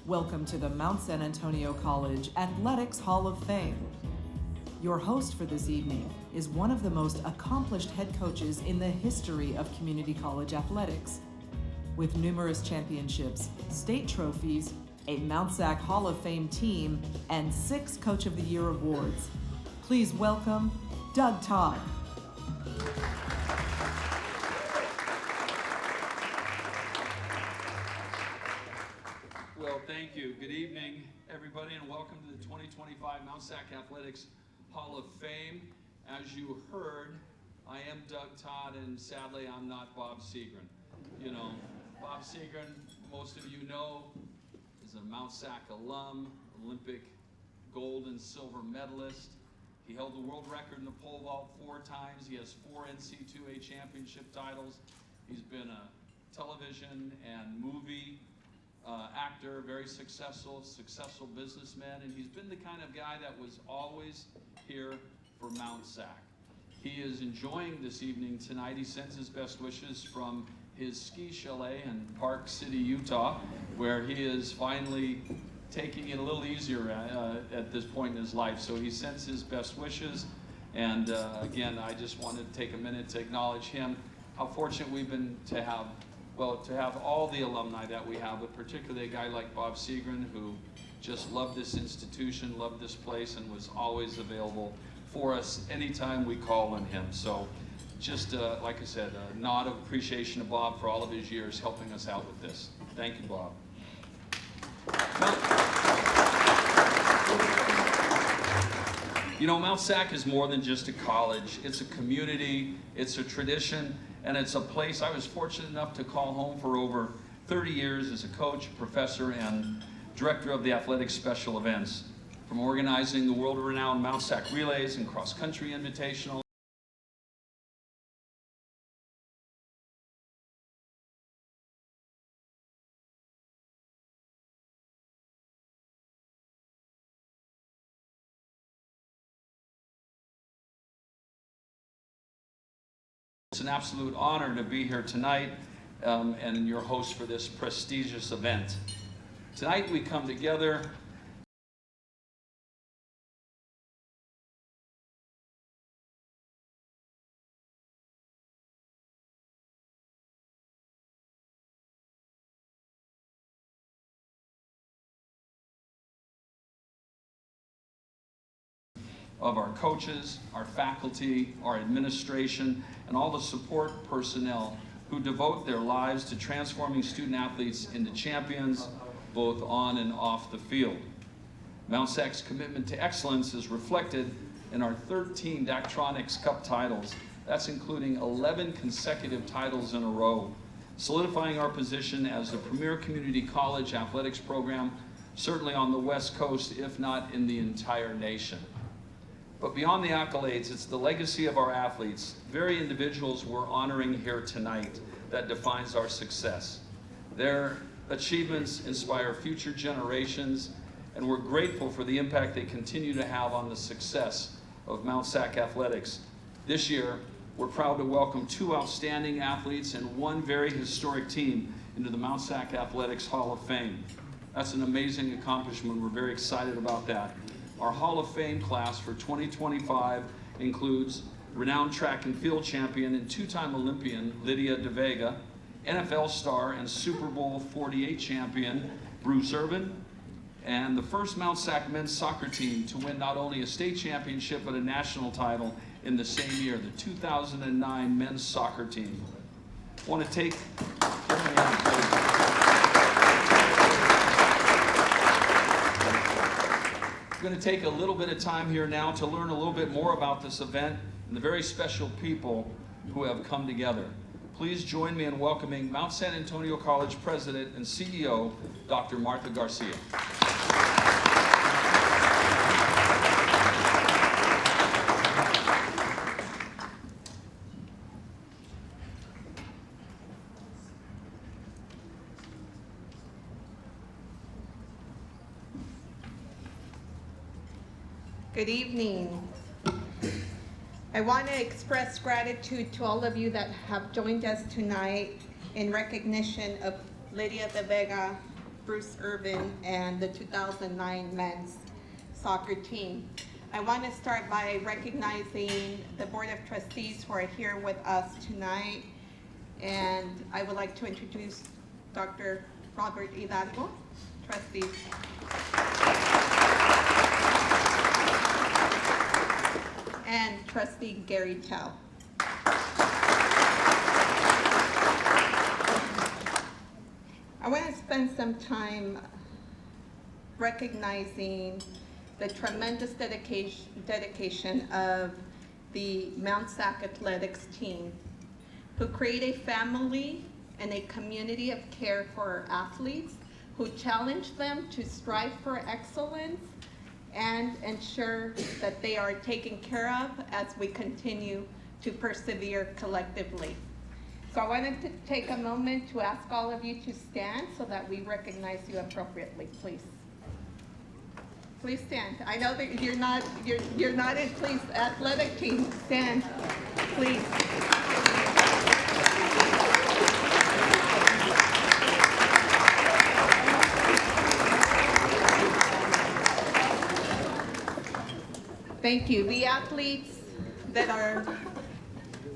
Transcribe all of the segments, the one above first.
Welcome to the Mount San Antonio College Athletics Hall of Fame. Your host for this evening is one of the most accomplished head coaches in the history of community college athletics. With numerous championships, state trophies, a Mount SAC Hall of Fame team, and 6 Coach of the Year awards. Please welcome Doug Todd. Well, thank you. Good evening, everybody, and welcome to the 2025 Mount SAC Athletics Hall of Fame. As you heard, I am Doug Todd, and sadly, I'm not Bob Seagren. You know, Bob Seagren, most of you know, is a Mount SAC alum, Olympic gold and silver medalist. He held the world record in the pole vault 4 times. He has 4 NC2A championship titles. He's been a television and movie actor, very successful businessman, and he's been the kind of guy that was always here for Mount SAC. He is enjoying this evening tonight. He sends his best wishes from his ski chalet in Park City, Utah, where he is finally taking it a little easier at this point in his life. So he sends his best wishes, and again, I just wanted to take a minute to acknowledge him, how fortunate we've been to have all the alumni that we have, but particularly a guy like Bob Seagren, who just loved this institution, loved this place, and was always available for us anytime we call on him. So just, like I said, a nod of appreciation to Bob for all of his years helping us out with this. Thank you, Bob. You know, Mount SAC is more than just a college. It's a community, it's a tradition, and it's a place I was fortunate enough to call home for over 30 years as a coach, professor, and director of the athletic special events. From organizing the world-renowned Mount SAC relays and cross-country invitational, it's an absolute honor to be here tonight and your host for this prestigious event. Tonight we come together of our coaches, our faculty, our administration, and all the support personnel who devote their lives to transforming student athletes into champions, both on and off the field. Mount SAC's commitment to excellence is reflected in our 13 Daktronics Cup titles. That's including 11 consecutive titles in a row, solidifying our position as the premier community college athletics program, certainly on the West Coast, if not in the entire nation. But beyond the accolades, it's the legacy of our athletes, very individuals we're honoring here tonight, that defines our success. Their achievements inspire future generations, and we're grateful for the impact they continue to have on the success of Mount SAC athletics. This year, we're proud to welcome 2 outstanding athletes and 1 very historic team into the Mount SAC Athletics Hall of Fame. That's an amazing accomplishment. We're very excited about that. Our Hall of Fame class for 2025 includes renowned track and field champion and 2-time Olympian Lydia De Vega, NFL star and Super Bowl 48 champion Bruce Irvin, and the first Mount SAC men's soccer team to win not only a state championship but a national title in the same year, the 2009 men's soccer team. I want to take We're going to take a little bit of time here now to learn a little bit more about this event and the very special people who have come together. Please join me in welcoming Mount San Antonio College President and CEO, Dr. Martha Garcia. Good evening. I want to express gratitude to all of you that have joined us tonight in recognition of Lydia De Vega, Bruce Irvin, and the 2009 men's soccer team. I want to start by recognizing the Board of Trustees who are here with us tonight. And I would like to introduce Dr. Robert Hidalgo, trustee. And trustee Gary Tell. I want to spend some time recognizing the tremendous dedication of the Mount SAC athletics team, who create a family and a community of care for our athletes, who challenge them to strive for excellence and ensure that they are taken care of as we continue to persevere collectively. So I wanted to take a moment to ask all of you to stand so that we recognize you appropriately, please. Please stand. I know that you're not in police athletic team. Stand, please. Thank you. The athletes that are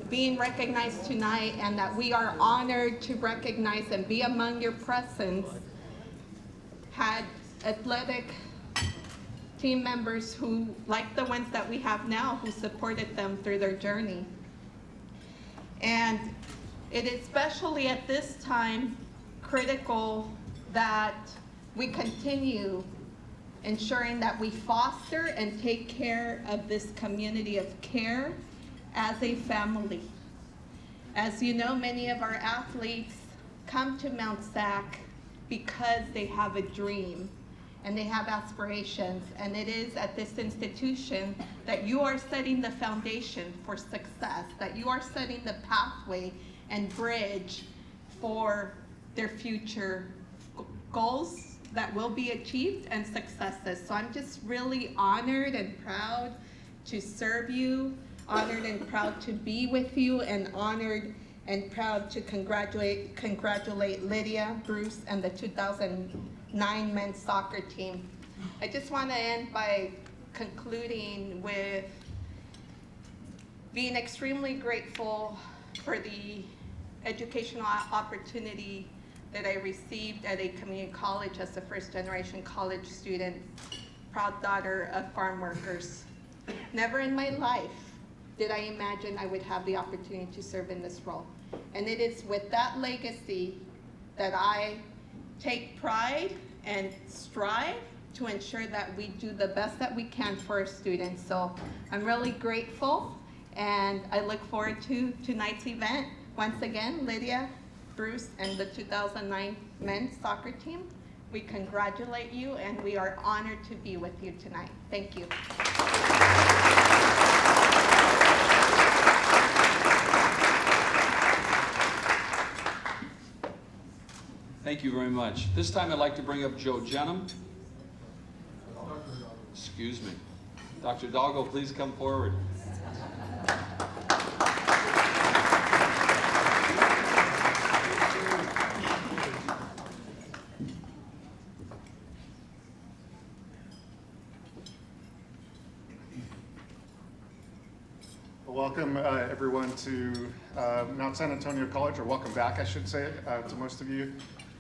being recognized tonight and that we are honored to recognize and be among your presence had athletic team members who, like the ones that we have now, who supported them through their journey. And it is especially at this time critical that we continue ensuring that we foster and take care of this community of care as a family. As you know, many of our athletes come to Mount SAC because they have a dream and they have aspirations, and it is at this institution that you are setting the foundation for success, that you are setting the pathway and bridge for their future goals that will be achieved and successes. So I'm just really honored and proud to serve you, honored and proud to be with you, and honored and proud to congratulate Lydia, Bruce, and the 2009 men's soccer team. I just want to end by concluding with being extremely grateful for the educational opportunity that I received at a community college as a first-generation college student, proud daughter of farm workers. Never in my life did I imagine I would have the opportunity to serve in this role. And it is with that legacy that I take pride and strive to ensure that we do the best that we can for our students. So I'm really grateful, and I look forward to tonight's event. Once again, Lydia, Bruce, and the 2009 men's soccer team, we congratulate you, and we are honored to be with you tonight. Thank you. Thank you very much. This time I'd like to bring up Joe Jenham. Excuse me. Dr. Hidalgo, please come forward. Welcome everyone to Mount San Antonio College, or welcome back, I should say, to most of you.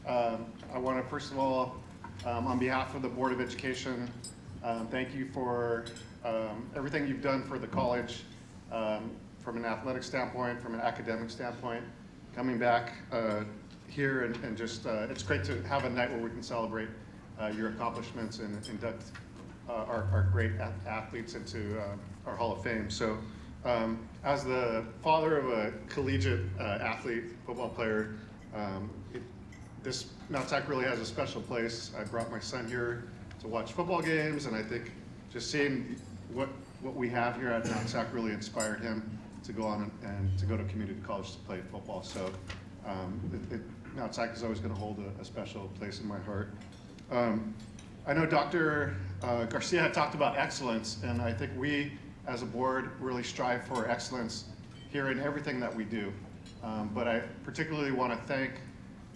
I want to first of all, on behalf of the Board of Education, thank you for everything you've done for the college from an athletic standpoint, from an academic standpoint. Coming back here and just, it's great to have a night where we can celebrate your accomplishments and induct our great athletes into our Hall of Fame. So. As the father of a collegiate athlete, football player, this Mount SAC really has a special place. I brought my son here to watch football games, and I think just seeing what we have here at Mount SAC really inspired him to go on and to go to community college to play football. So Mount SAC is always going to hold a special place in my heart. I know Dr. Garcia had talked about excellence, and I think we as a board really strive for excellence here in everything that we do. But I particularly want to thank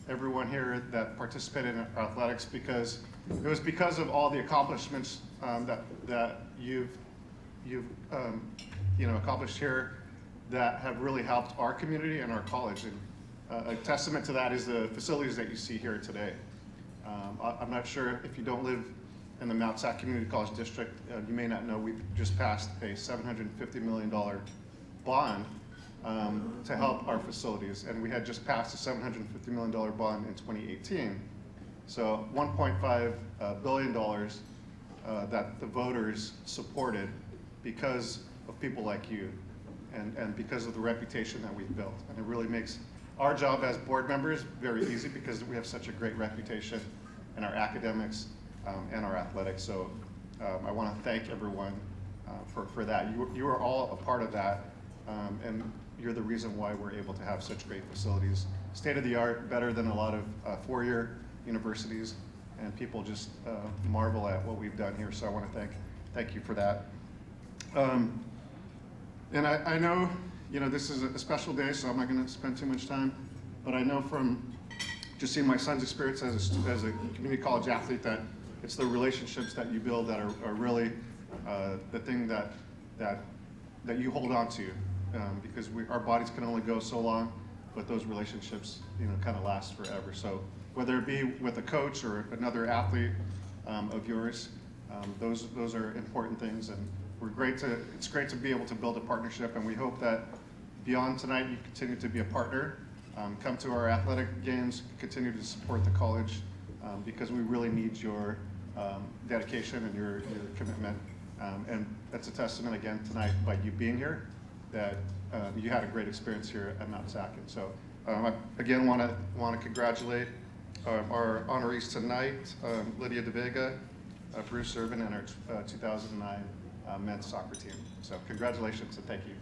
everyone here that participated in athletics, because it was because of all the accomplishments that you've accomplished here that have really helped our community and our college. And a testament to that is the facilities that you see here today. I'm not sure if you don't live in the Mount SAC Community College District, you may not know we just passed a $750 million bond to help our facilities, and we had just passed a $750 million bond in 2018. So $1.5 billion that the voters supported because of people like you and because of the reputation that we've built. And it really makes our job as board members very easy because we have such a great reputation in our academics and our athletics. So I want to thank everyone for that. You are all a part of that, and you're the reason why we're able to have such great facilities. State of the art, better than a lot of four-year universities, and people just marvel at what we've done here. So I want to thank you for that. And I know, this is a special day, so I'm not going to spend too much time, but I know from just seeing my son's experience as a community college athlete that it's the relationships that you build that are really the thing that you hold on to, because our bodies can only go so long, but those relationships, kind of last forever. So whether it be with a coach or another athlete of yours, those are important things, and it's great to be able to build a partnership, and we hope that beyond tonight you continue to be a partner. Come to our athletic games, continue to support the college, because we really need your dedication and your commitment. And that's a testament again tonight by you being here, that you had a great experience here at Mount SAC. And so I again want to congratulate our honorees tonight, Lydia DeVega, Bruce Irvin, and our 2009 men's soccer team. So congratulations and thank you.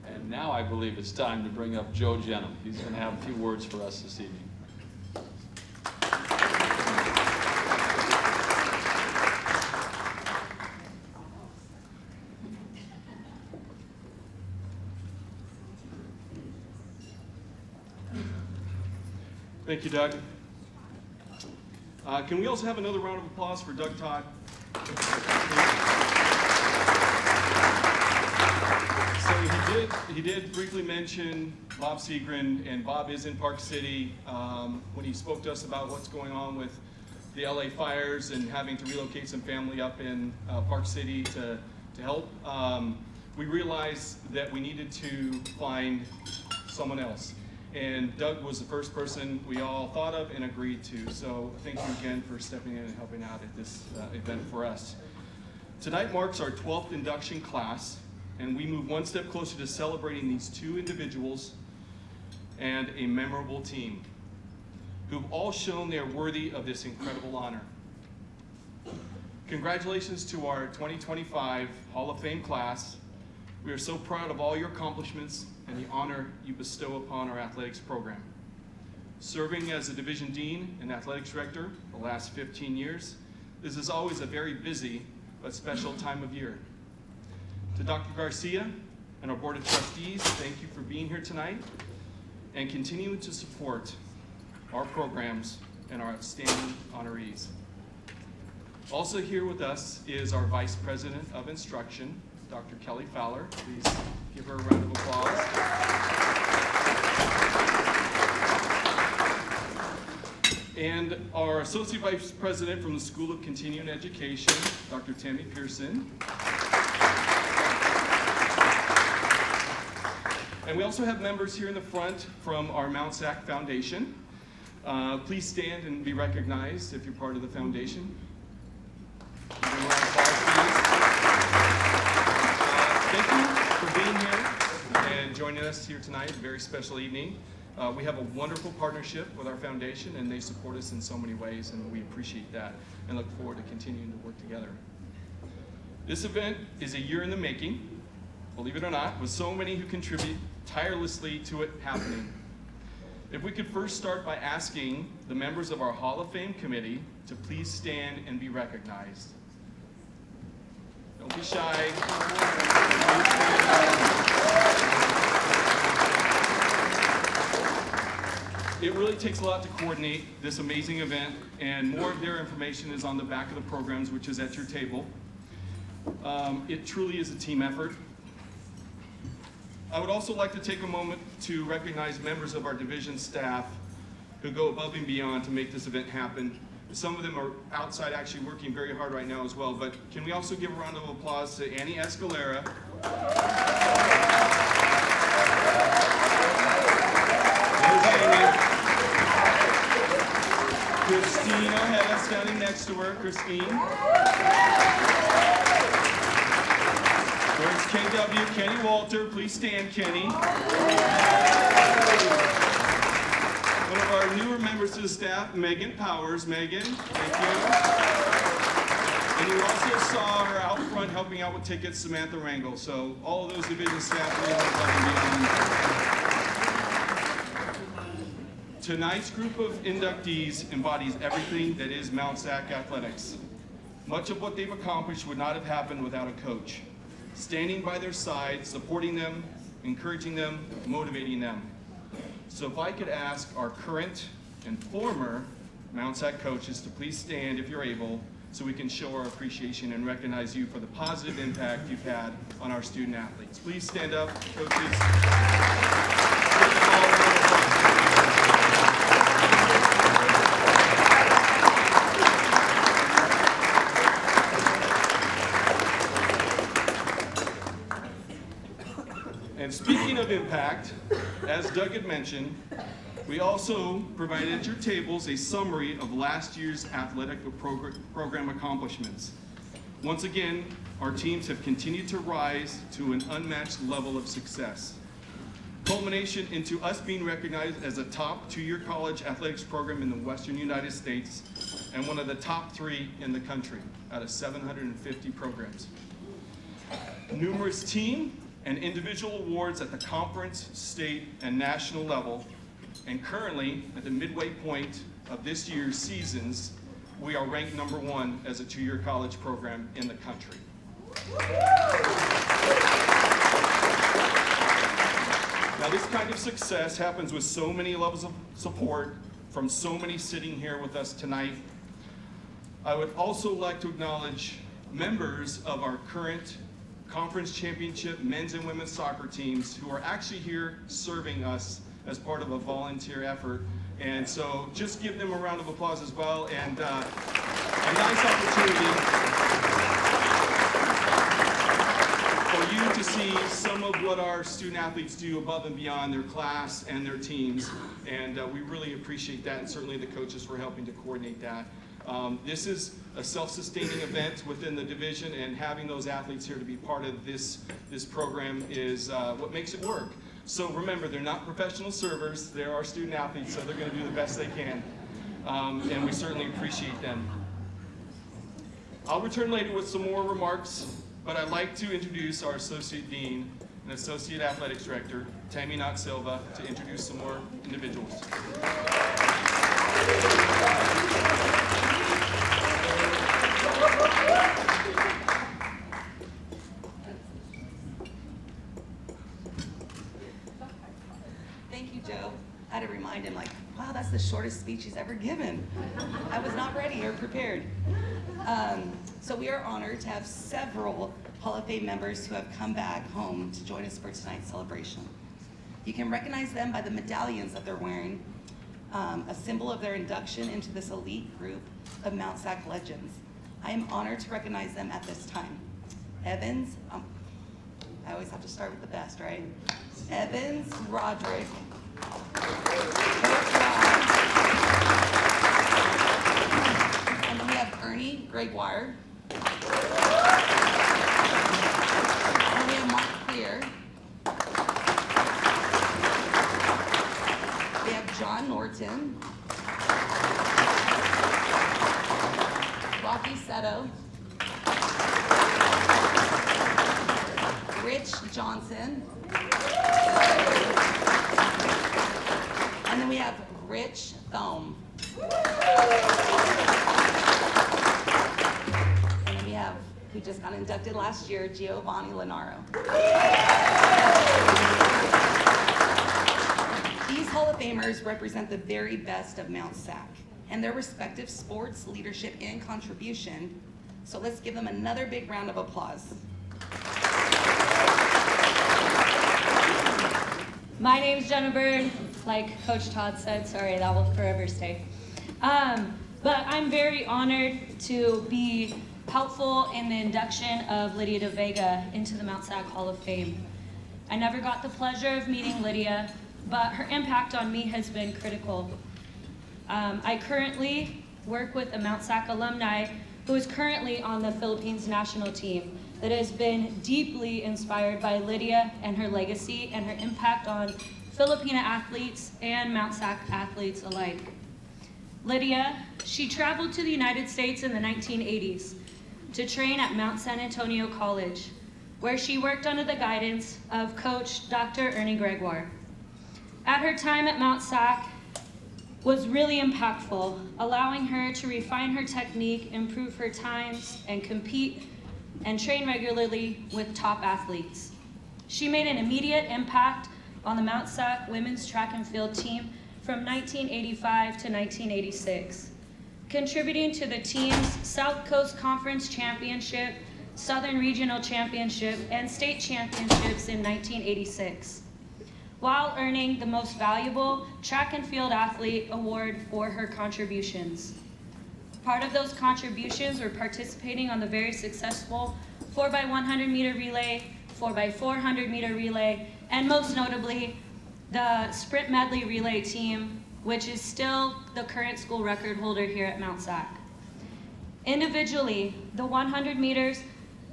And now I believe it's time to bring up Joe Jenham. He's going to have a few words for us this evening. Thank you, Doug. Can we also have another round of applause for Doug Todd? So he did briefly mention Bob Seagren, and Bob is in Park City. When he spoke to us about what's going on with the LA fires and having to relocate some family up in Park City to help, we realized that we needed to find someone else. And Doug was the first person we all thought of and agreed to. So thank you again for stepping in and helping out at this event for us. Tonight marks our 12th induction class, and we move one step closer to celebrating these two individuals and a memorable team who've all shown they're worthy of this incredible honor. Congratulations to our 2025 Hall of Fame class. We are so proud of all your accomplishments and the honor you bestow upon our athletics program. Serving as a division dean and athletics director the last 15 years, this is always a very busy but special time of year. To Dr. Garcia and our board of trustees, thank you for being here tonight and continuing to support our programs and our outstanding honorees. Also here with us is our Vice President of Instruction, Dr. Kelly Fowler. Please give her a round of applause. And our Associate Vice President from the School of Continuing Education, Dr. Tammy Pearson. And we also have members here in the front from our Mount SAC Foundation. Please stand and be recognized if you're part of the foundation. Thank you for being here and joining us here tonight, a very special evening. We have a wonderful partnership with our foundation, and they support us in so many ways, and we appreciate that and look forward to continuing to work together. This event is a year in the making, believe it or not, with so many who contribute tirelessly to it happening. If we could first start by asking the members of our Hall of Fame committee to please stand and be recognized. Don't be shy. It really takes a lot to coordinate this amazing event, and more of their information is on the back of the programs, which is at your table. It truly is a team effort. I would also like to take a moment to recognize members of our division staff who go above and beyond to make this event happen. Some of them are outside actually working very hard right now as well, but can we also give a round of applause to Annie Escalera, Christine Ojeda standing next to her. Christine. There's KW, Kenny Walter. Please stand, Kenny. One of our newer members to the staff, Megan Powers. Megan, thank you. And you also saw her out front helping out with tickets, Samantha Rangel. So all of those division staff really went above and beyond. Tonight's group of inductees embodies everything that is Mount SAC athletics. Much of what they've accomplished would not have happened without a coach, standing by their side, supporting them, encouraging them, motivating them. So if I could ask our current and former Mount SAC coaches to please stand if you're able, so we can show our appreciation and recognize you for the positive impact you've had on our student athletes. Please stand up, coaches. And speaking of impact, as Doug had mentioned, we also provided at your tables a summary of last year's athletic program accomplishments. Once again, our teams have continued to rise to an unmatched level of success. Culmination into us being recognized as a top two-year college athletics program in the Western United States and one of the top 3 in the country out of 750 programs. Numerous team and individual awards at the conference, state, and national level. And currently, at the midway point of this year's seasons, we are ranked #1 as a 2-year college program in the country. Now, this kind of success happens with so many levels of support from so many sitting here with us tonight. I would also like to acknowledge members of our current conference championship men's and women's soccer teams who are actually here serving us as part of a volunteer effort. And so just give them a round of applause as well, and a nice opportunity for you to see some of what our student athletes do above and beyond their class and their teams. And we really appreciate that, and certainly the coaches for helping to coordinate that. This is a self-sustaining event within the division, and having those athletes here to be part of this program is what makes it work. So remember, they're not professional servers, they're our student athletes, so they're going to do the best they can, and we certainly appreciate them. I'll return later with some more remarks, but I'd like to introduce our Associate Dean and Associate Athletics Director, Tammy Knott Silva, to introduce some more individuals. Thank you, Joe. I had to remind him, like, wow, that's the shortest speech he's ever given. I was not ready or prepared. So we are honored to have several Hall of Fame members who have come back home to join us for tonight's celebration. You can recognize them by the medallions that they're wearing, a symbol of their induction into this elite group of Mount SAC legends. I am honored to recognize them at this time. Evans, I always have to start with the best, right? Evans Roderick. And then we have Ernie Gregoire. And we have Mark Clear. We have John Norton. Rocky Seto. Rich Johnson. And then we have Rich Thome. And then we have who just got inducted last year, Giovanni Lenaro. These Hall of Famers represent the very best of Mount SAC and their respective sports, leadership, and contribution. So let's give them another big round of applause. My name's Jenna Bird, like Coach Todd said, sorry, that will forever stay. But I'm very honored to be helpful in the induction of Lydia De Vega into the Mount SAC Hall of Fame. I never got the pleasure of meeting Lydia, but her impact on me has been critical. I currently work with a Mount SAC alumni who is currently on the Philippines national team that has been deeply inspired by Lydia and her legacy and her impact on Filipina athletes and Mount SAC athletes alike. Lydia, she traveled to the United States in the 1980s to train at Mount San Antonio College, where she worked under the guidance of Coach Dr. Ernie Gregoire. At her time at Mount SAC was really impactful, allowing her to refine her technique, improve her times, and compete and train regularly with top athletes. She made an immediate impact on the Mount SAC women's track and field team from 1985 to 1986, contributing to the team's South Coast Conference Championship, Southern Regional Championship, and state championships in 1986, while earning the Most Valuable Track and Field Athlete Award for her contributions. Part of those contributions were participating on the very successful 4x100 meter relay, 4x400 meter relay, and most notably, the sprint medley relay team, which is still the current school record holder here at Mount SAC. Individually, the 100 meters,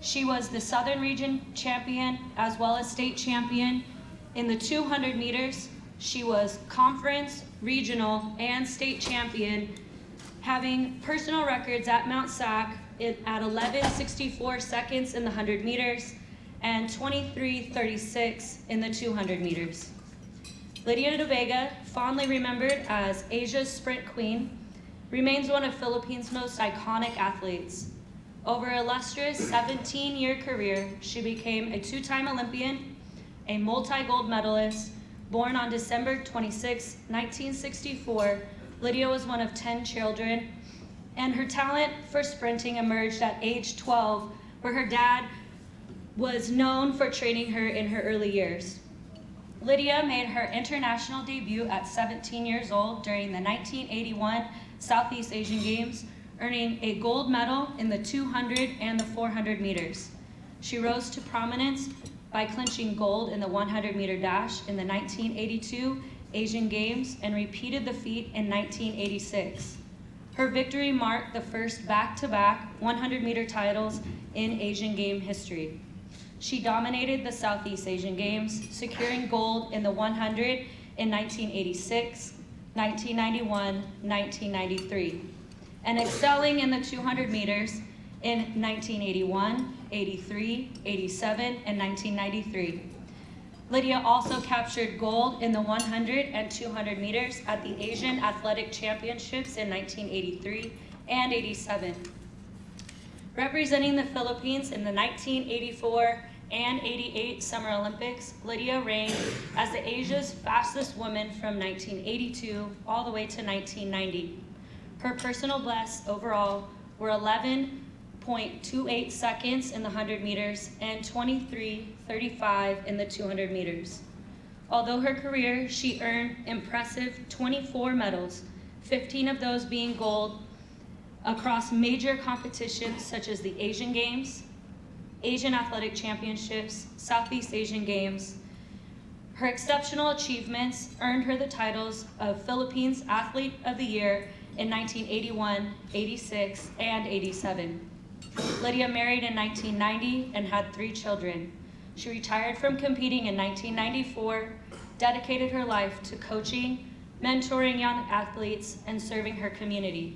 she was the Southern Region champion as well as state champion. In the 200 meters, she was conference, regional, and state champion, having personal records at Mount SAC at 11:64 seconds in the 100 meters and 23:36 in the 200 meters. Lydia De Vega, fondly remembered as Asia's sprint queen, remains one of Philippines' most iconic athletes. Over an illustrious 17-year career, she became a two-time Olympian, a multi-gold medalist. Born on December 26, 1964, Lydia was one of 10 children, and her talent for sprinting emerged at age 12, where her dad was known for training her in her early years. Lydia made her international debut at 17 years old during the 1981 Southeast Asian Games, earning a gold medal in the 200 and the 400 meters. She rose to prominence by clinching gold in the 100 meter dash in the 1982 Asian Games and repeated the feat in 1986. Her victory marked the first back-to-back 100 meter titles in Asian Game history. She dominated the Southeast Asian Games, securing gold in the 100 in 1986, 1991, 1993, and excelling in the 200 meters in 1981, 83, 87, and 1993. Lydia also captured gold in the 100 and 200 meters at the Asian Athletic Championships in 1983 and 87. Representing the Philippines in the 1984 and 88 Summer Olympics, Lydia reigned as the Asia's fastest woman from 1982 all the way to 1990. Her personal bests overall were 11.28 seconds in the 100 meters and 23:35 in the 200 meters. Although her career, she earned impressive 24 medals, 15 of those being gold, across major competitions such as the Asian Games, Asian Athletic Championships, Southeast Asian Games. Her exceptional achievements earned her the titles of Philippines Athlete of the Year in 1981, 86, and 87. Lydia married in 1990 and had 3 children. She retired from competing in 1994, dedicated her life to coaching, mentoring young athletes, and serving her community.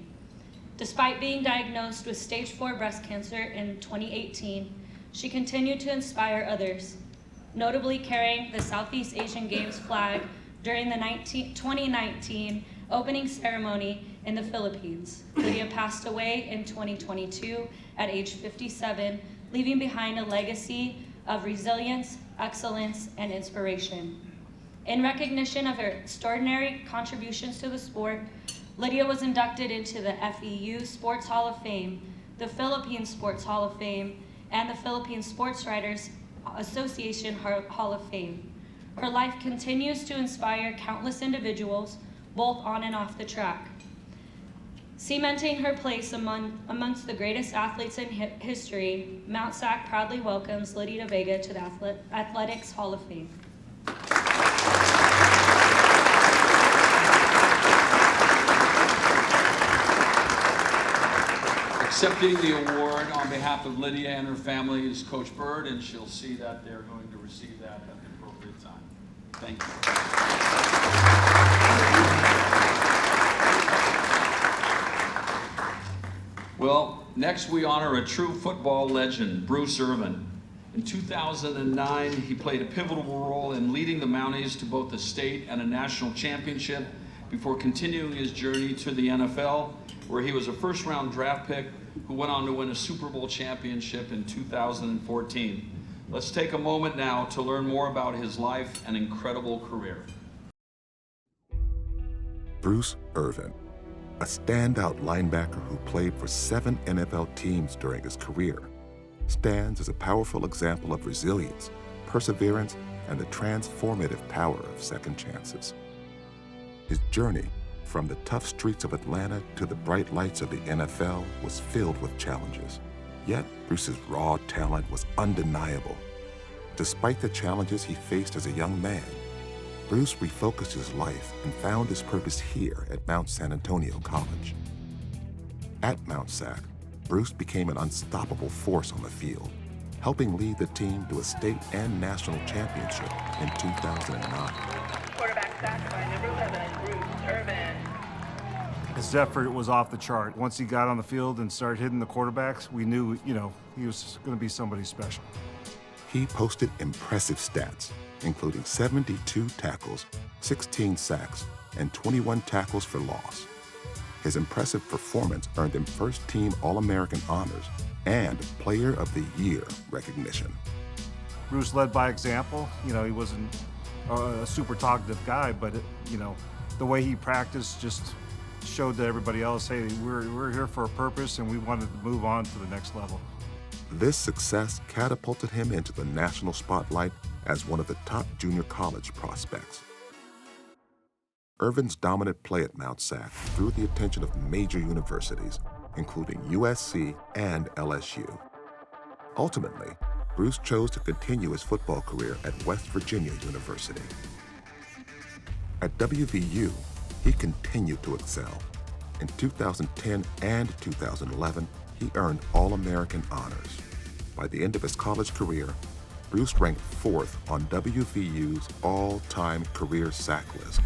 Despite being diagnosed with stage 4 breast cancer in 2018, she continued to inspire others, notably carrying the Southeast Asian Games flag during the 2019 opening ceremony in the Philippines. Lydia passed away in 2022 at age 57, leaving behind a legacy of resilience, excellence, and inspiration. In recognition of her extraordinary contributions to the sport, Lydia was inducted into the FEU Sports Hall of Fame, the Philippine Sports Hall of Fame, and the Philippine Sports Writers Association Hall of Fame. Her life continues to inspire countless individuals, both on and off the track. Cementing her place amongst the greatest athletes in history, Mount SAC proudly welcomes Lydia Vega to the Athletics Hall of Fame. Accepting the award on behalf of Lydia and her family is Coach Bird, and she'll see that they're going to receive that at the appropriate time. Thank you. Well, next we honor a true football legend, Bruce Irvin. In 2009, he played a pivotal role in leading the Mounties to both a state and a national championship before continuing his journey to the NFL, where he was a first-round draft pick who went on to win a Super Bowl championship in 2014. Let's take a moment now to learn more about his life and incredible career. Bruce Irvin, a standout linebacker who played for 7 NFL teams during his career, stands as a powerful example of resilience, perseverance, and the transformative power of second chances. His journey from the tough streets of Atlanta to the bright lights of the NFL was filled with challenges. Yet, Bruce's raw talent was undeniable. Despite the challenges he faced as a young man, Bruce refocused his life and found his purpose here at Mount San Antonio College. At Mount SAC, Bruce became an unstoppable force on the field, helping lead the team to a state and national championship in 2009. Quarterback sack by number 11, Bruce Irvin. His effort was off the chart. Once he got on the field and started hitting the quarterbacks, we knew, he was going to be somebody special. He posted impressive stats, including 72 tackles, 16 sacks, and 21 tackles for loss. His impressive performance earned him first-team All-American honors and Player of the Year recognition. Bruce led by example. He wasn't a super talkative guy, but the way he practiced just showed to everybody else, hey, we're here for a purpose, and we wanted to move on to the next level. This success catapulted him into the national spotlight as one of the top junior college prospects. Irvin's dominant play at Mount SAC drew the attention of major universities, including USC and LSU. Ultimately, Bruce chose to continue his football career at West Virginia University. At WVU, he continued to excel. In 2010 and 2011, he earned All-American honors. By the end of his college career, Bruce ranked 4th on WVU's all-time career sack list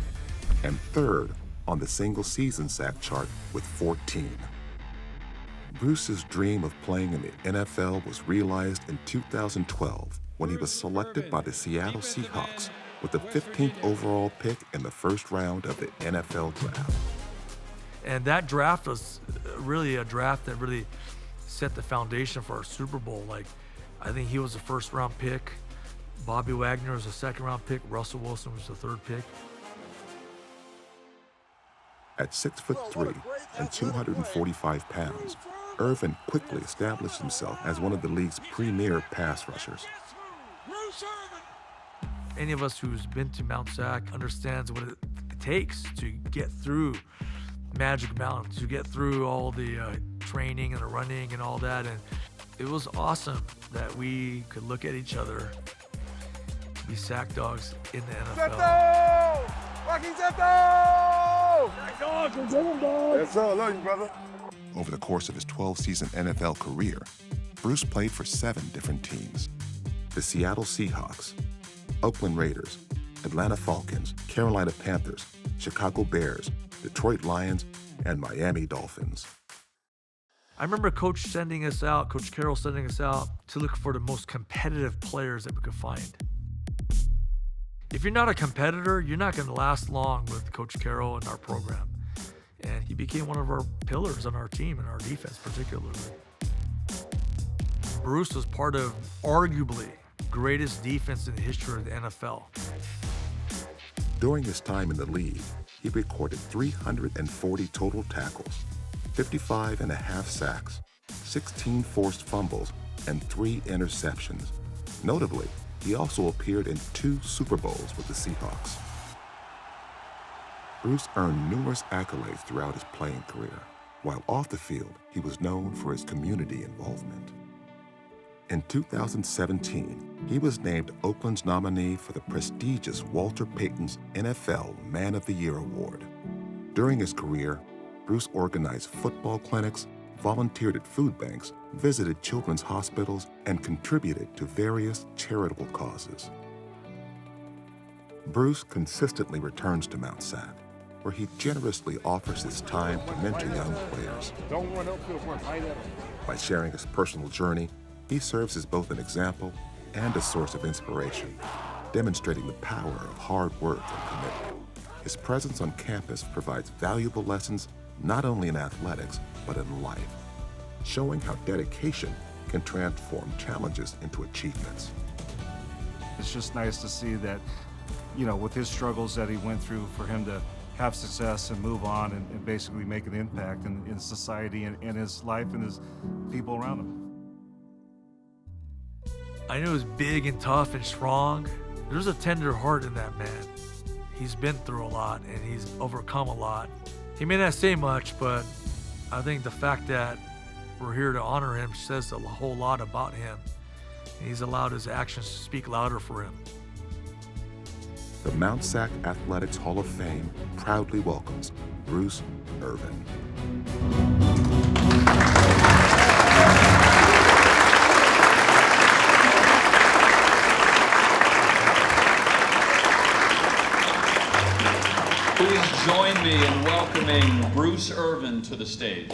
and 3rd on the single-season sack chart with 14. Bruce's dream of playing in the NFL was realized in 2012 when he was selected by the Seattle Seahawks with the 15th overall pick in the first round of the NFL draft. And that draft was really a draft that really set the foundation for our Super Bowl. I think he was the first round pick. Bobby Wagner was the second round pick. Russell Wilson was the 3rd pick. At 6'3" and 245 pounds, Irvin quickly established himself as one of the league's premier pass rushers. Any of us who's been to Mount SAC understands what it takes to get through Magic Mountain, to get through all the training and the running and all that. And it was awesome that we could look at each other, be SAC dogs in the NFL. Zeto! Rocky Zeto! SAC dogs, we're doing dogs. Yes, sir. I love you, brother. Over the course of his 12-season NFL career, Bruce played for 7 different teams: the Seattle Seahawks, Oakland Raiders, Atlanta Falcons, Carolina Panthers, Chicago Bears, Detroit Lions, and Miami Dolphins. I remember Coach Carroll sending us out to look for the most competitive players that we could find. If you're not a competitor, you're not going to last long with Coach Carroll and our program. And he became one of our pillars on our team and our defense particularly. Bruce was part of arguably greatest defense in the history of the NFL. During his time in the league, he recorded 340 total tackles, 55.5 sacks, 16 forced fumbles, and 3 interceptions. Notably, he also appeared in 2 Super Bowls with the Seahawks. Bruce earned numerous accolades throughout his playing career. While off the field, he was known for his community involvement. In 2017, he was named Oakland's nominee for the prestigious Walter Payton's NFL Man of the Year Award. During his career, Bruce organized football clinics, volunteered at food banks, visited children's hospitals, and contributed to various charitable causes. Bruce consistently returns to Mount SAC, where he generously offers his time to mentor young players. Don't run upfield, run right at him. By sharing his personal journey, he serves as both an example and a source of inspiration, demonstrating the power of hard work and commitment. His presence on campus provides valuable lessons not only in athletics, but in life, showing how dedication can transform challenges into achievements. It's just nice to see that, with his struggles that he went through, for him to have success and move on and basically make an impact in society and in his life and his people around him. I knew he was big and tough and strong. There's a tender heart in that man. He's been through a lot and he's overcome a lot. He may not say much, but I think the fact that we're here to honor him says a whole lot about him. And he's allowed his actions to speak louder for him. The Mount SAC Athletics Hall of Fame proudly welcomes Bruce Irvin. Please join me in welcoming Bruce Irvin to the stage.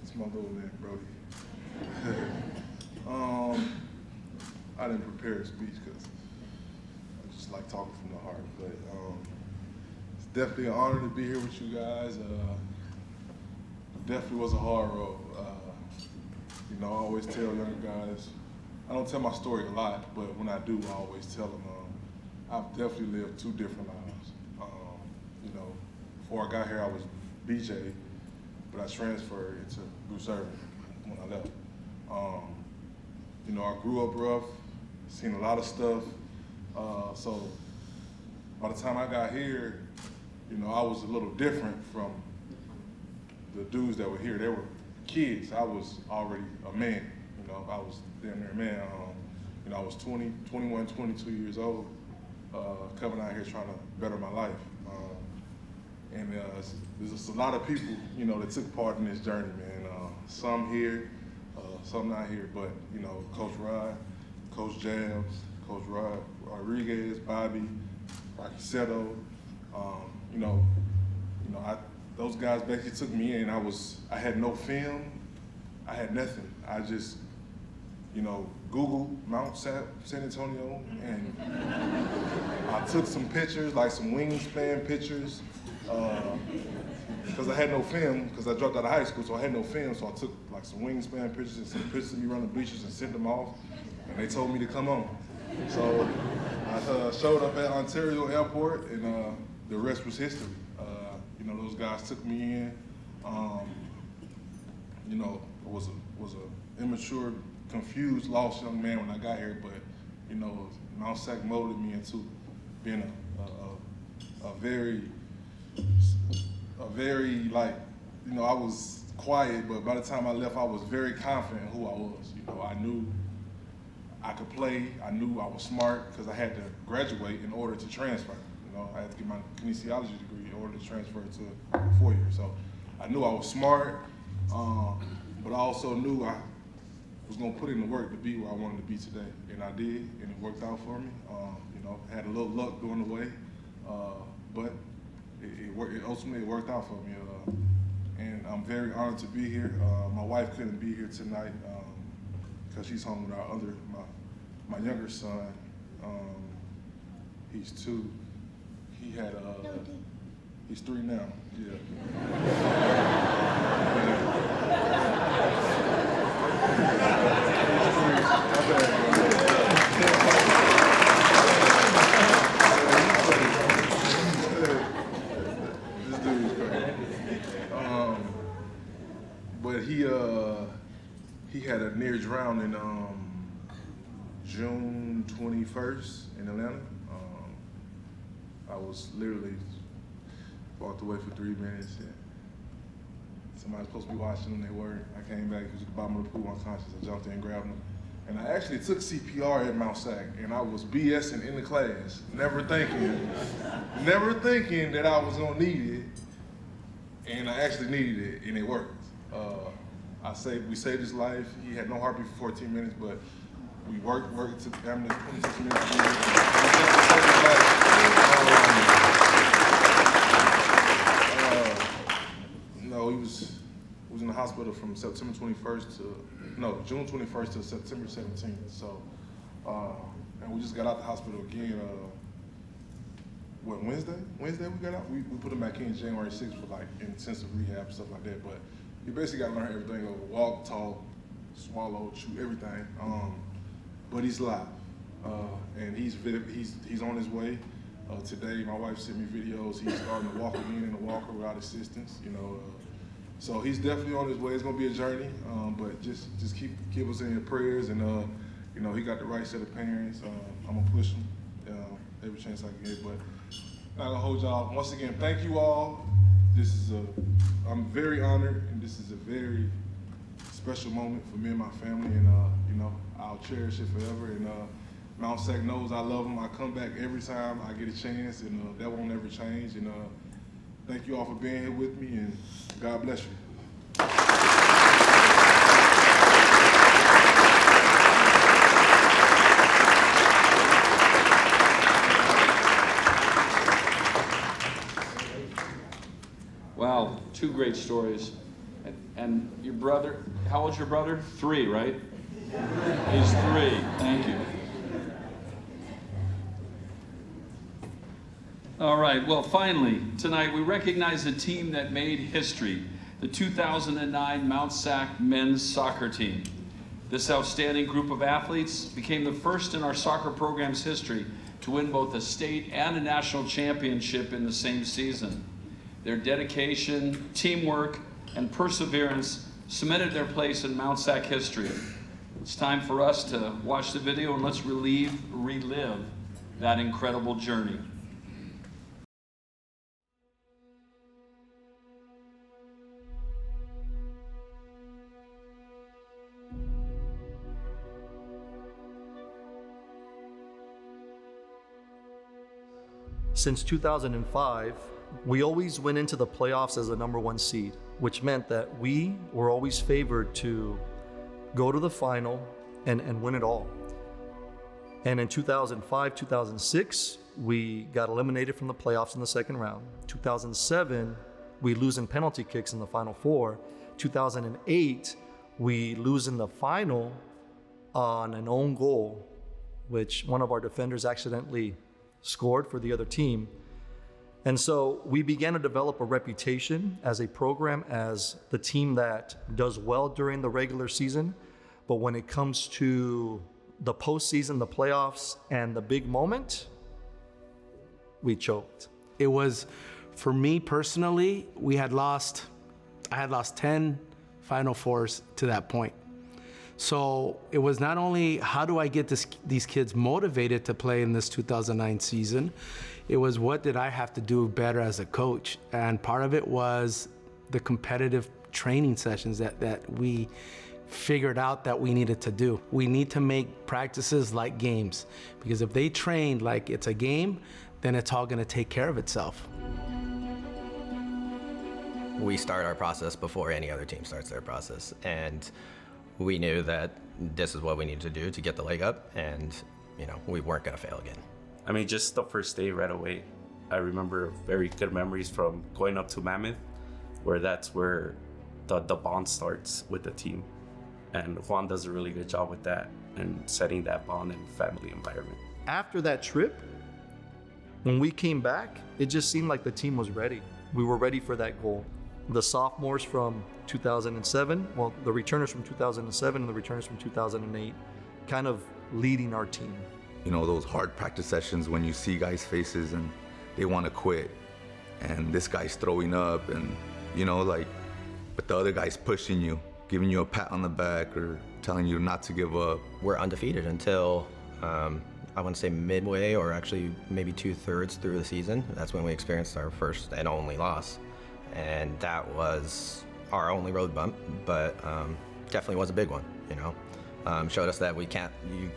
It's my little man, Brody. I didn't prepare a speech because I just like talking from the heart, but it's definitely an honor to be here with you guys. Definitely was a hard road. I always tell younger guys, I don't tell my story a lot, but when I do, I always tell them I've definitely lived 2 different lives. Before I got here, I was BJ, but I transferred into Bruce Irvin when I left. I grew up rough, seen a lot of stuff. So by the time I got here, I was a little different from the dudes that were here. They were kids. I was already a man. I was damn near a man. I was 21, 22 years old, coming out here trying to better my life. And there's a lot of people, that took part in this journey, man. Some here, some not here, but, Coach Rod, Coach Jams, Coach Rod Rodriguez, Bobby, Rocky Seto, those guys basically took me in. I had no film, I had nothing. I just, Googled Mount San Antonio, and I took some pictures, like some wingspan pictures, because I had no film, because I dropped out of high school, so I had no film, so I took like some wingspan pictures and some pictures of me running bleachers and sent them off, and they told me to come on. So I showed up at Ontario Airport, and the rest was history. Those guys took me in. Was a immature, confused, lost young man when I got here, but Mount SAC molded me into being a very I was quiet, but by the time I left, I was very confident in who I was. I knew I could play. I knew I was smart because I had to graduate in order to transfer. I had to get my kinesiology degree in order to transfer to 4 years. So I knew I was smart, but I also knew was gonna put in the work to be where I wanted to be today, and I did, and it worked out for me. You know, had a little luck going the way, but it ultimately worked out for me. And I'm very honored to be here. My wife couldn't be here tonight because she's home with my younger son. He's 2. He had he's 3 now. Yeah. This dude is crazy. But he had a near drowning June 21st in Atlanta. I was literally walked away for 3 minutes. And somebody was supposed to be watching them, they weren't. I came back, he was at the bottom of the pool unconscious. I jumped in and grabbed him. And I actually took CPR at Mount SAC, and I was BSing in the class, never thinking that I was gonna need it. And I actually needed it, and it worked. We saved his life. He had no heartbeat for 14 minutes, but we worked to ambulance 26 minutes. We saved his life. No, he was in the hospital from September 21st June 21st to September 17th. So, and we just got out the hospital again. Wednesday? Wednesday we got out. We put him back in January 6th for like intensive rehab and stuff like that. But you basically got to learn everything over: walk, talk, swallow, chew, everything. But he's alive, and he's on his way. Today, my wife sent me videos. He's starting to walk again in a walker without assistance. You know, so he's definitely on his way. It's gonna be a journey, but just keep us in your prayers. And you know, he got the right set of parents. I'm gonna push him every chance I can get. But not gonna hold y'all. Once again, thank you all. I'm very honored, and this is a very special moment for me and my family. And you know, I'll cherish it forever. And Mount SAC knows I love them. I come back every time I get a chance, and that won't ever change. And thank you all for being here with me, and God bless you. Wow, 2 great stories. And your brother, how old's your brother? 3, right? He's 3, thank you. All right, well, finally, tonight we recognize a team that made history, the 2009 Mount SAC men's soccer team. This outstanding group of athletes became the first in our soccer program's history to win both a state and a national championship in the same season. Their dedication, teamwork, and perseverance cemented their place in Mount SAC history. It's time for us to watch the video, and let's relive that incredible journey. Since 2005, we always went into the playoffs as the #1 seed, which meant that we were always favored to go to the final and win it all. And in 2005, 2006, we got eliminated from the playoffs in the second round. 2007, we lose in penalty kicks in the Final Four. 2008, we lose in the final on an own goal, which one of our defenders accidentally scored for the other team. And so we began to develop a reputation as a program as the team that does well during the regular season, but when it comes to the postseason, the playoffs, and the big moment, we choked. It was, for me personally, I had lost 10 Final Fours to that point. So it was not only how do I get these kids motivated to play in this 2009 season, it was what did I have to do better as a coach. And part of it was the competitive training sessions that we figured out that we needed to do. We need to make practices like games, because if they train like it's a game, then it's all gonna take care of itself. We start our process before any other team starts their process. And we knew that this is what we needed to do to get the leg up, and we weren't going to fail again. I mean, just the first day right away, I remember very good memories from going up to Mammoth, where that's where the bond starts with the team. And Juan does a really good job with that and setting that bond and family environment. After that trip, when we came back, it just seemed like the team was ready. We were ready for that goal. The sophomores from 2007, well, the returners from 2007 and the returners from 2008, kind of leading our team. Those hard practice sessions when you see guys' faces and they want to quit, and this guy's throwing up, and but the other guy's pushing you, giving you a pat on the back or telling you not to give up. We're undefeated until I want to say midway, or actually maybe 2/3 through the season. That's when we experienced our first and only loss, and that was our only road bump, but definitely was a big one. Showed us that you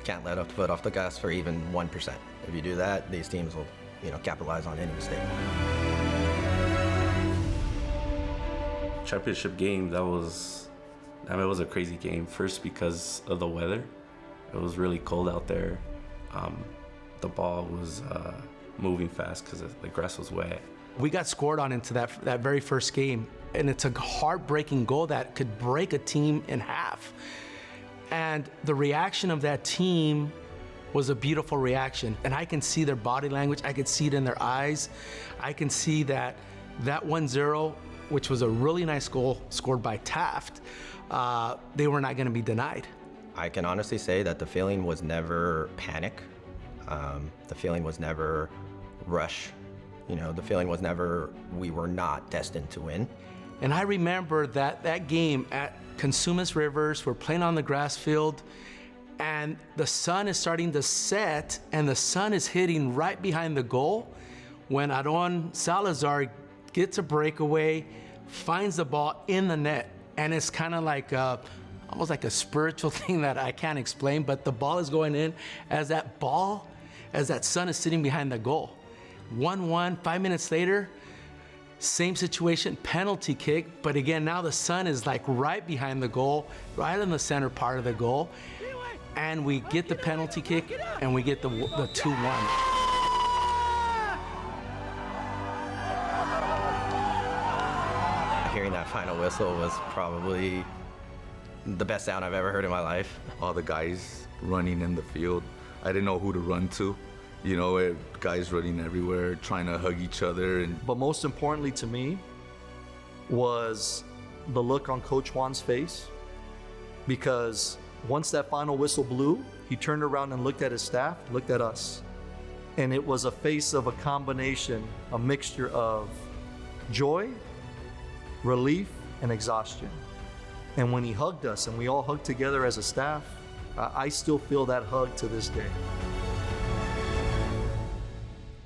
can't let a foot off the gas for even 1%. If you do that, these teams will capitalize on any mistake. Championship game, it was a crazy game. First, because of the weather. It was really cold out there. The ball was moving fast because the grass was wet. We got scored on into that very first game, and it's a heartbreaking goal that could break a team in half. And the reaction of that team was a beautiful reaction. And I can see their body language. I could see it in their eyes. I can see that 1-0, which was a really nice goal scored by Taft, they were not going to be denied. I can honestly say that the feeling was never panic. The feeling was never rush. The feeling was never we were not destined to win. And I remember that game at Consumnes Rivers, we're playing on the grass field, and the sun is starting to set, and the sun is hitting right behind the goal when Aaron Salazar gets a breakaway, finds the ball in the net, and it's kind of like almost like a spiritual thing that I can't explain, but the ball is going in as that sun is sitting behind the goal. 1-1, 5 minutes later, same situation, penalty kick, but again, now the sun is like right behind the goal, right in the center part of the goal, and we get the penalty kick, and we get the 2-1. Hearing that final whistle was probably the best sound I've ever heard in my life. All the guys running in the field, I didn't know who to run to. Guys running everywhere, trying to hug each other. But most importantly to me was the look on Coach Juan's face, because once that final whistle blew, he turned around and looked at his staff, looked at us. And it was a face of a combination, a mixture of joy, relief, and exhaustion. And when he hugged us and we all hugged together as a staff, I still feel that hug to this day.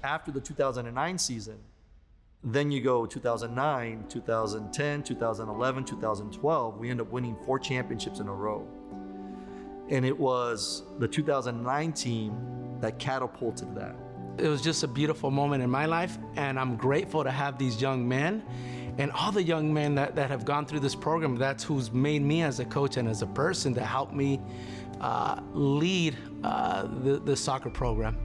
After the 2009 season, then you go 2009, 2010, 2011, 2012, we end up winning 4 championships in a row. And it was the 2009 team that catapulted that. It was just a beautiful moment in my life, and I'm grateful to have these young men and all the young men that have gone through this program. That's who's made me as a coach and as a person to help me lead the soccer program.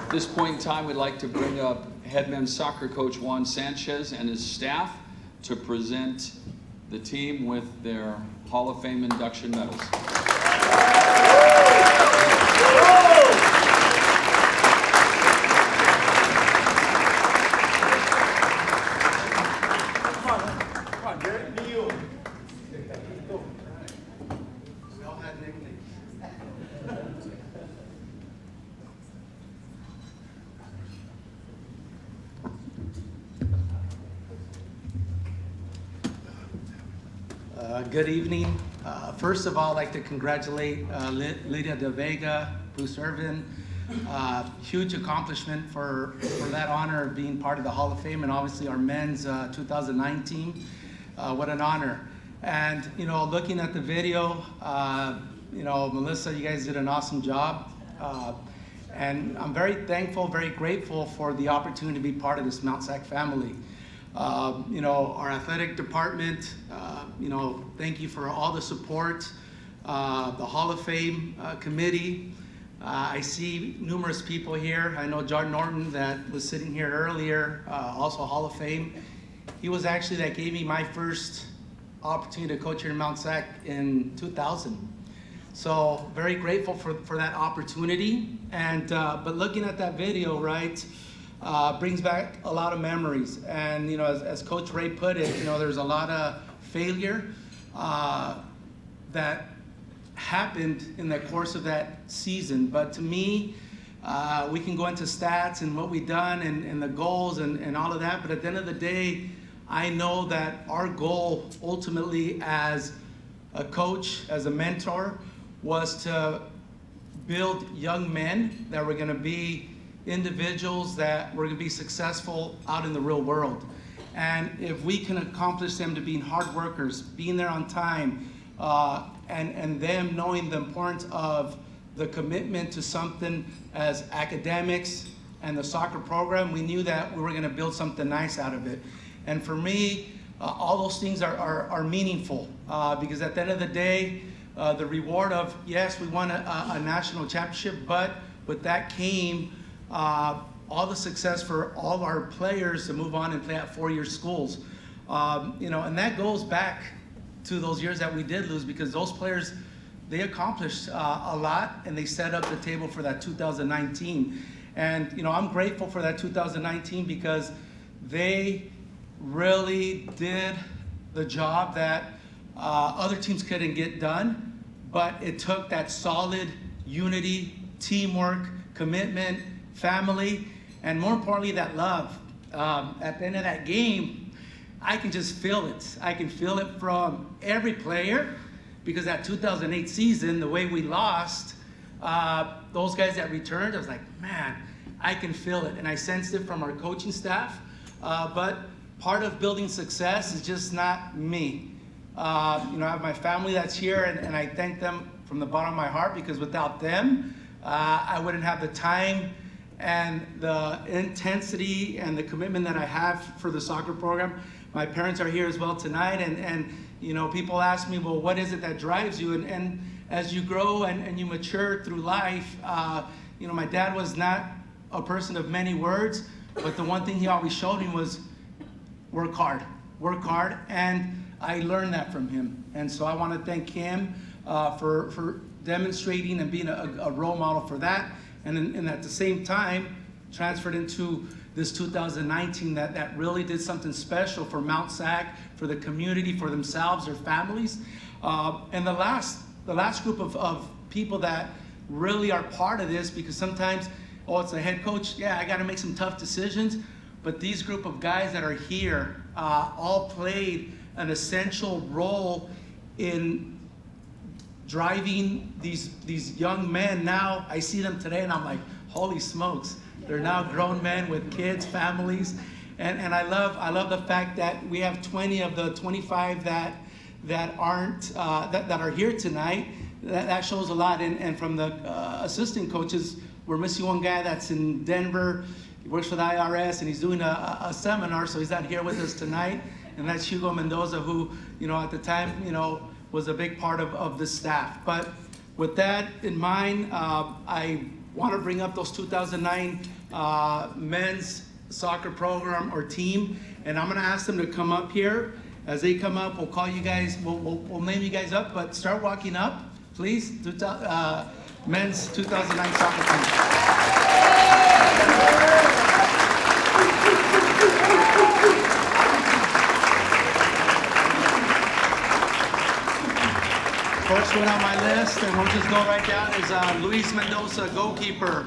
At this point in time, we'd like to bring up head men's soccer coach Juan Sanchez and his staff to present the team with their Hall of Fame induction medals. Good evening. First of all, I'd like to congratulate Lydia De Vega, Bruce Irvin. Huge accomplishment for that honor of being part of the Hall of Fame, and obviously our men's 2009 team. What an honor. And, looking at the video, Melissa, you guys did an awesome job. And I'm very thankful, very grateful for the opportunity to be part of this Mount SAC family. Our athletic department, thank you for all the support. The Hall of Fame committee. I see numerous people here. I know John Norton that was sitting here earlier, also Hall of Fame. He was actually that gave me my first opportunity to coach here in Mount SAC in 2000. So very grateful for that opportunity. And but looking at that video, right, brings back a lot of memories. And as Coach Ray put it, there's a lot of failure that happened in the course of that season. But to me, we can go into stats and what we've done and the goals and all of that. But at the end of the day, I know that our goal ultimately as a coach, as a mentor, was to build young men that were going to be individuals that were going to be successful out in the real world. And if we can accomplish them to being hard workers, being there on time, and them knowing the importance of the commitment to something as academics and the soccer program, we knew that we were going to build something nice out of it. And for me, all those things are meaningful because at the end of the day, the reward of, yes, we won a national championship, but with that came all the success for all our players to move on and play at four-year schools. And that goes back to those years that we did lose because those players, they accomplished a lot and they set up the table for that 2019. And I'm grateful for that 2019 because they really did the job that other teams couldn't get done, but it took that solid unity, teamwork, commitment, family, and more importantly, that love. At the end of that game, I can just feel it. I can feel it from every player because that 2008 season, the way we lost, those guys that returned, I was like, man, I can feel it. And I sensed it from our coaching staff. But part of building success is just not me. I have my family that's here, and I thank them from the bottom of my heart because without them, I wouldn't have the time and the intensity and the commitment that I have for the soccer program. My parents are here as well tonight, and people ask me, well, what is it that drives you? And as you grow and you mature through life, my dad was not a person of many words, but the one thing he always showed me was work hard, and I learned that from him. And so I want to thank him for demonstrating and being a role model for that. And at the same time, transferred into this 2019 that really did something special for Mount SAC, for the community, for themselves, their families. And the last group of people that really are part of this, because sometimes, it's the head coach, yeah, I got to make some tough decisions. But these group of guys that are here all played an essential role in driving these young men. Now I see them today and I'm like, holy smokes, they're now grown men with kids, families. And I love the fact that we have 20 of the 25 that aren't that are here tonight. That shows a lot. And from the assistant coaches, we're missing one guy that's in Denver. He works for the IRS and he's doing a seminar, so he's not here with us tonight. And that's Hugo Mendoza, who, at the time, was a big part of the staff. But with that in mind, I want to bring up those 2009 men's soccer program or team, and I'm going to ask them to come up here. As they come up, we'll call you guys, we'll name you guys up, but start walking up, please. Men's 2009 soccer team. First one on my list, and we'll just go right down, is Luis Mendoza, goalkeeper.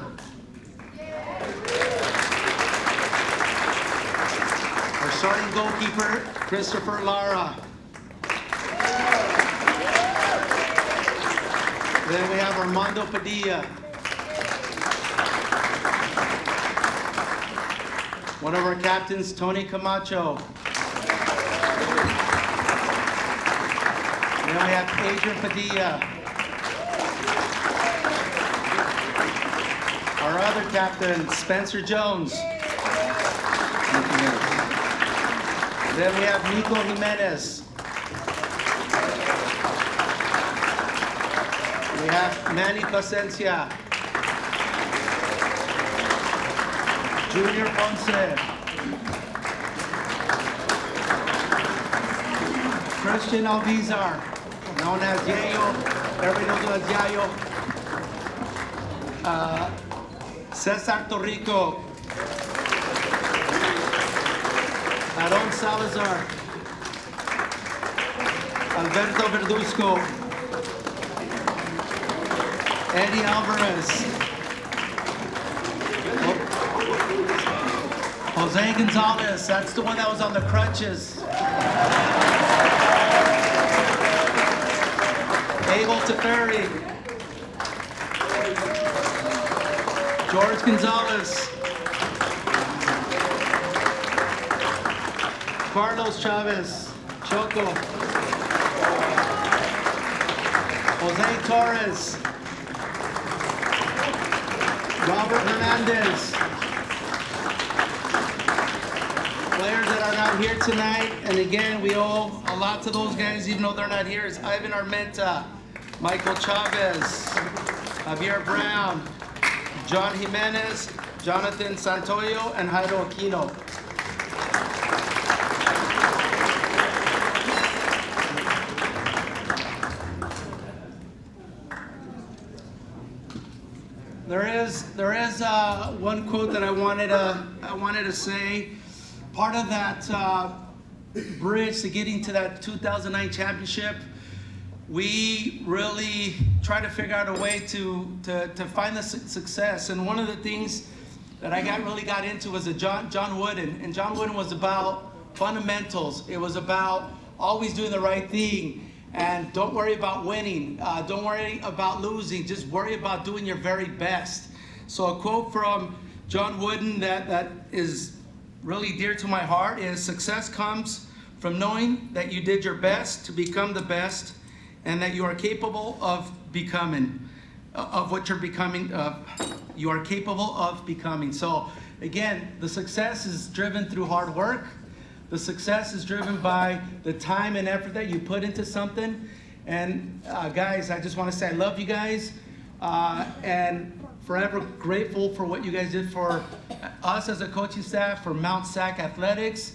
Our starting goalkeeper, Christopher Lara. Then we have Armando Padilla. One of our captains, Tony Camacho. Then we have Adrian Padilla. Our other captain, Spencer Jones. Then we have Nico Jimenez. We have Manny Plasencia. Junior Ponce. Christian Alvizar, known as Yayo. Everybody knows him as Yayo. Cesar Torrico. Aaron Salazar. Alberto Verduzco. Eddie Alvarez. Jose Gonzalez, that's the one that was on the crutches. Abel Teferi. George Gonzalez. Carlos Chavez. Choco. Jose Torres. Robert Hernandez. Players that are not here tonight, and again, we owe a lot to those guys, even though they're not here, is Ivan Armenta, Michael Chavez, Javier Brown, John Jimenez, Jonathan Santoyo, and Jairo Aquino. There is one quote that I wanted to say. Part of that bridge to getting to that 2009 championship, we really tried to figure out a way to find the success. And one of the things that I really got into was John Wooden. And John Wooden was about fundamentals. It was about always doing the right thing. And don't worry about winning. Don't worry about losing. Just worry about doing your very best. So a quote from John Wooden that is really dear to my heart is, "Success comes from knowing that you did your best to become the best, and that you are capable of becoming, of what you're becoming, you are capable of becoming." So again, the success is driven through hard work. The success is driven by the time and effort that you put into something. And guys, I just want to say I love you guys, and forever grateful for what you guys did for us as a coaching staff, for Mount SAC Athletics.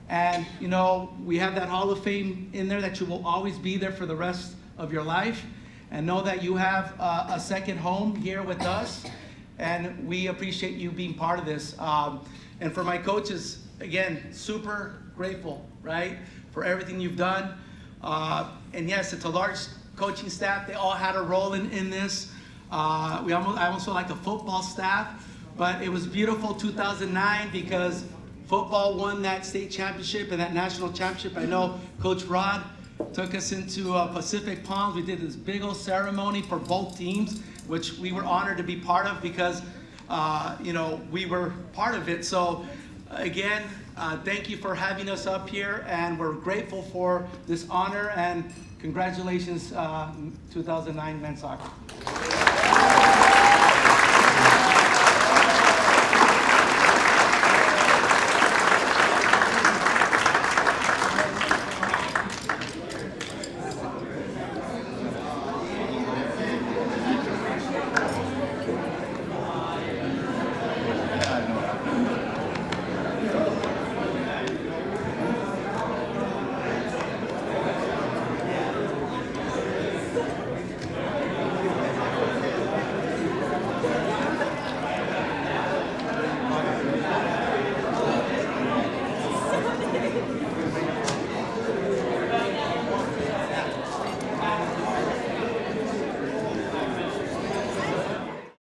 And you know, we have that Hall of Fame in there that you will always be there for the rest of your life. And know that you have a second home here with us. And we appreciate you being part of this. And for my coaches, again, super grateful, right, for everything you've done. And yes, it's a large coaching staff. They all had a role in this. I almost feel like a football staff, but it was beautiful 2009 because football won that state championship and that national championship. I know Coach Rod took us into Pacific Palms. We did this big old ceremony for both teams, which we were honored to be part of because, you know, we were part of it. So again, thank you for having us up here, and we're grateful for this honor, and congratulations, 2009 men's soccer.